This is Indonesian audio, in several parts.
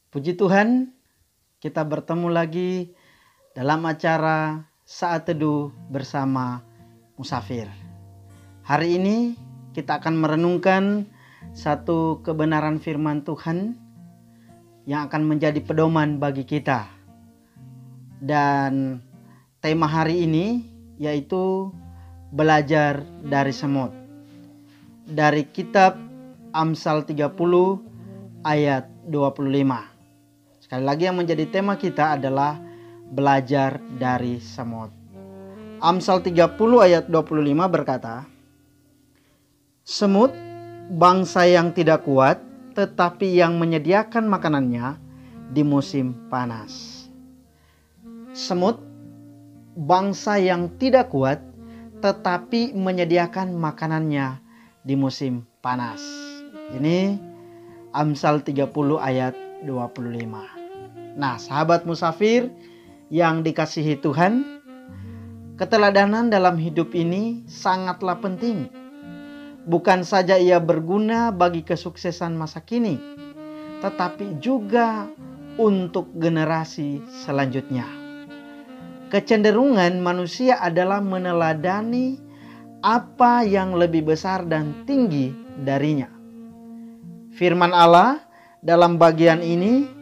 Puji Tuhan, kita bertemu lagi dalam acara Saat Teduh bersama Musafir. Hari ini kita akan merenungkan satu kebenaran firman Tuhan yang akan menjadi pedoman bagi kita. Dan tema hari ini yaitu belajar dari semut. Dari kitab Amsal 30 ayat 25. Sekali lagi yang menjadi tema kita adalah belajar dari semut. Amsal 30 ayat 25 berkata, "Semut, bangsa yang tidak kuat, tetapi yang menyediakan makanannya di musim panas." Semut, bangsa yang tidak kuat, tetapi menyediakan makanannya di musim panas. Ini Amsal 30 ayat 25. Nah, sahabat musafir yang dikasihi Tuhan, keteladanan dalam hidup ini sangatlah penting. Bukan saja ia berguna bagi kesuksesan masa kini, tetapi juga untuk generasi selanjutnya. Kecenderungan manusia adalah meneladani apa yang lebih besar dan tinggi darinya. Firman Allah dalam bagian ini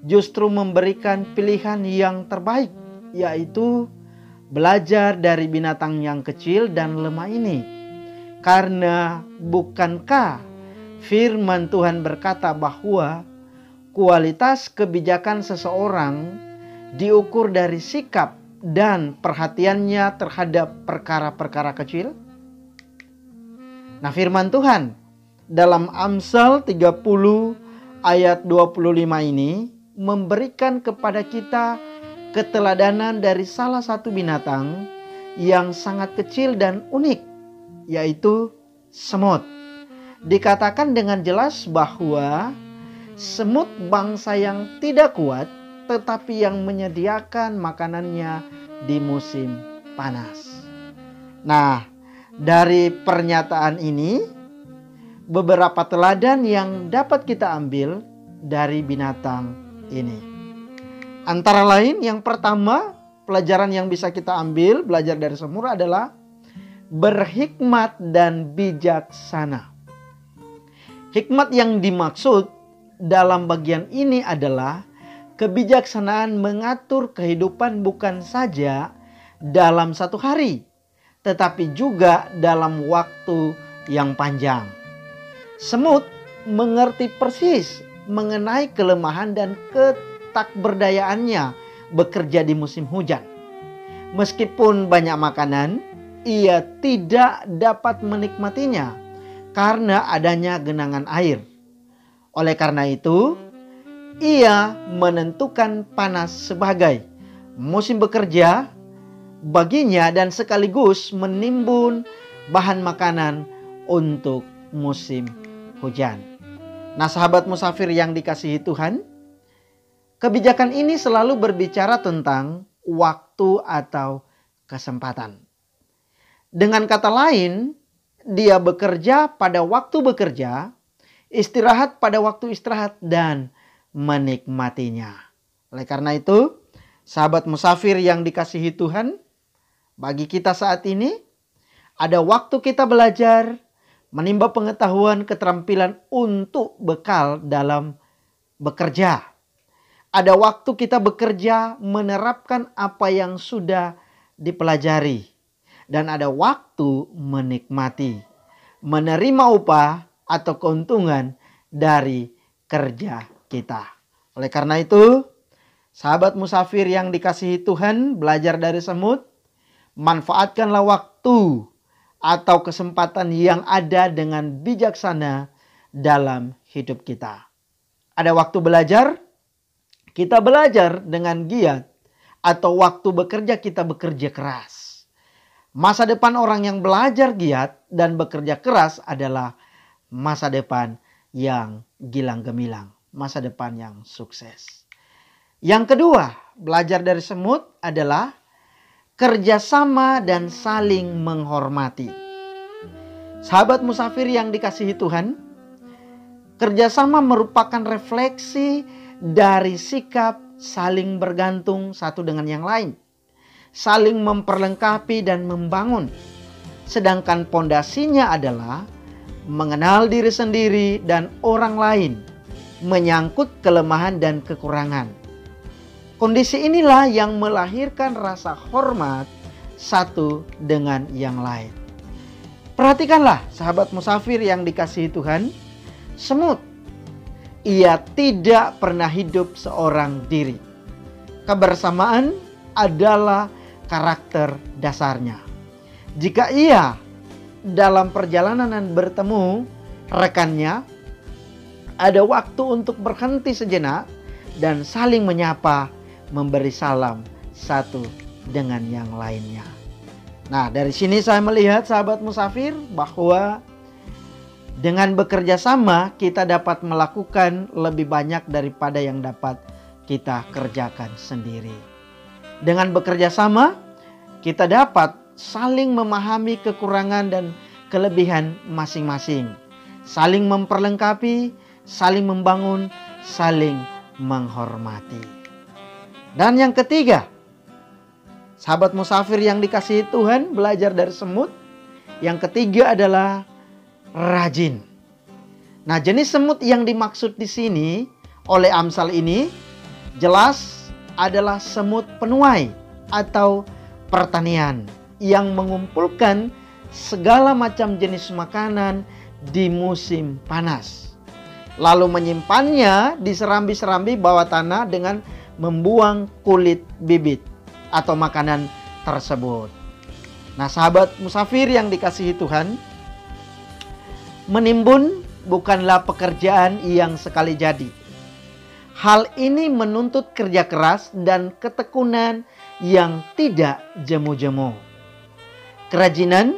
justru memberikan pilihan yang terbaik, yaitu belajar dari binatang yang kecil dan lemah ini. Karena bukankah firman Tuhan berkata bahwa kualitas kebijakan seseorang diukur dari sikap dan perhatiannya terhadap perkara-perkara kecil? Nah, firman Tuhan dalam Amsal 30 ayat 25 ini memberikan kepada kita keteladanan dari salah satu binatang yang sangat kecil dan unik, yaitu semut. Dikatakan dengan jelas bahwa semut bangsa yang tidak kuat, tetapi yang menyediakan makanannya di musim panas. Nah, dari pernyataan ini, beberapa teladan yang dapat kita ambil dari binatang ini. Antara lain, yang pertama, pelajaran yang bisa kita ambil belajar dari semut adalah berhikmat dan bijaksana. Hikmat yang dimaksud dalam bagian ini adalah kebijaksanaan mengatur kehidupan bukan saja dalam satu hari, tetapi juga dalam waktu yang panjang. Semut mengerti persis mengenai kelemahan dan ketakberdayaannya bekerja di musim hujan. Meskipun banyak makanan, ia tidak dapat menikmatinya karena adanya genangan air. Oleh karena itu, ia menentukan panas sebagai musim bekerja baginya dan sekaligus menimbun bahan makanan untuk musim hujan. Nah, sahabat musafir yang dikasihi Tuhan, kebijakan ini selalu berbicara tentang waktu atau kesempatan. Dengan kata lain, dia bekerja pada waktu bekerja, istirahat pada waktu istirahat, dan menikmatinya. Oleh karena itu, sahabat musafir yang dikasihi Tuhan, bagi kita saat ini, ada waktu kita belajar, menimba pengetahuan, keterampilan untuk bekal dalam bekerja. Ada waktu kita bekerja menerapkan apa yang sudah dipelajari. Dan ada waktu menikmati, menerima upah atau keuntungan dari kerja kita. Oleh karena itu, sahabat musafir yang dikasihi Tuhan, belajar dari semut, manfaatkanlah waktu atau kesempatan yang ada dengan bijaksana dalam hidup kita. Ada waktu belajar, kita belajar dengan giat, atau waktu bekerja kita bekerja keras. Masa depan orang yang belajar giat dan bekerja keras adalah masa depan yang gilang gemilang, masa depan yang sukses. Yang kedua, belajar dari semut adalah kerjasama dan saling menghormati. Sahabat musafir yang dikasihi Tuhan, kerjasama merupakan refleksi dari sikap saling bergantung satu dengan yang lain, saling memperlengkapi dan membangun. Sedangkan pondasinya adalah mengenal diri sendiri dan orang lain, menyangkut kelemahan dan kekurangan. Kondisi inilah yang melahirkan rasa hormat satu dengan yang lain. Perhatikanlah sahabat musafir yang dikasihi Tuhan, semut, ia tidak pernah hidup seorang diri. Kebersamaan adalah karakter dasarnya. Jika ia dalam perjalanan bertemu rekannya, ada waktu untuk berhenti sejenak dan saling menyapa, memberi salam satu dengan yang lainnya. Nah, dari sini saya melihat sahabat musafir bahwa dengan bekerja sama kita dapat melakukan lebih banyak daripada yang dapat kita kerjakan sendiri. Dengan bekerja sama kita dapat saling memahami kekurangan dan kelebihan masing-masing, saling memperlengkapi, saling membangun, saling menghormati. Dan yang ketiga, sahabat musafir yang dikasihi Tuhan, belajar dari semut. Yang ketiga adalah rajin. Nah, jenis semut yang dimaksud di sini oleh Amsal ini jelas adalah semut penuai atau pertanian yang mengumpulkan segala macam jenis makanan di musim panas, lalu menyimpannya di serambi-serambi bawah tanah dengan membuang kulit bibit atau makanan tersebut. Nah, sahabat musafir yang dikasihi Tuhan, menimbun bukanlah pekerjaan yang sekali jadi. Hal ini menuntut kerja keras dan ketekunan yang tidak jemu-jemu. Kerajinan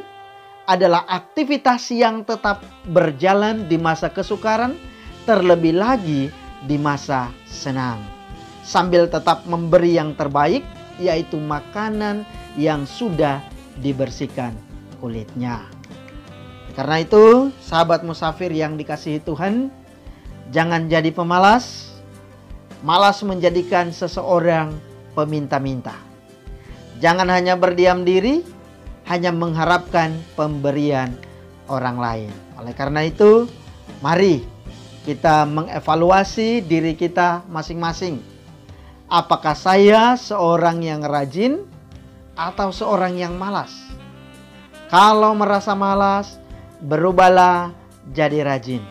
adalah aktivitas yang tetap berjalan di masa kesukaran, terlebih lagi di masa senang, sambil tetap memberi yang terbaik, yaitu makanan yang sudah dibersihkan kulitnya. Karena itu, sahabat musafir yang dikasihi Tuhan, jangan jadi pemalas. Malas menjadikan seseorang peminta-minta. Jangan hanya berdiam diri, hanya mengharapkan pemberian orang lain. Oleh karena itu, mari kita mengevaluasi diri kita masing-masing. Apakah saya seorang yang rajin atau seorang yang malas? Kalau merasa malas, berubahlah jadi rajin.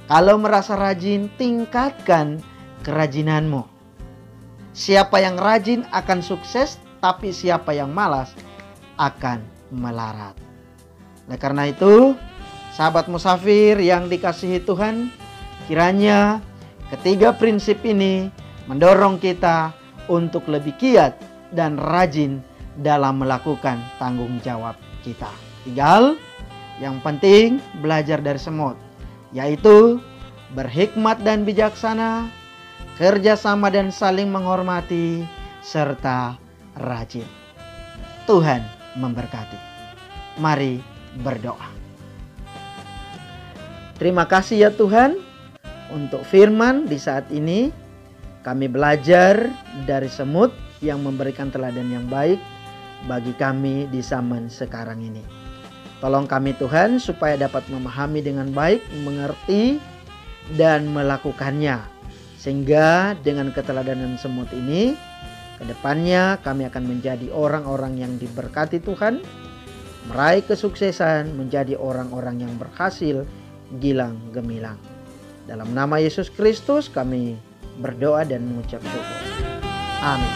Kalau merasa rajin, tingkatkan kerajinanmu. Siapa yang rajin akan sukses, tapi siapa yang malas akan melarat. Oleh karena itu, sahabat musafir yang dikasihi Tuhan, kiranya ketiga prinsip ini mendorong kita untuk lebih giat dan rajin dalam melakukan tanggung jawab kita. Tinggal yang penting belajar dari semut, yaitu berhikmat dan bijaksana, kerjasama dan saling menghormati, serta rajin. Tuhan memberkati. Mari berdoa. Terima kasih ya Tuhan untuk firman di saat ini. Kami belajar dari semut yang memberikan teladan yang baik bagi kami di zaman sekarang ini. Tolong kami Tuhan supaya dapat memahami dengan baik, mengerti, dan melakukannya. Sehingga dengan keteladanan semut ini, kedepannya kami akan menjadi orang-orang yang diberkati Tuhan, meraih kesuksesan, menjadi orang-orang yang berhasil, gilang gemilang. Dalam nama Yesus Kristus kami berdoa dan mengucap syukur. Amin.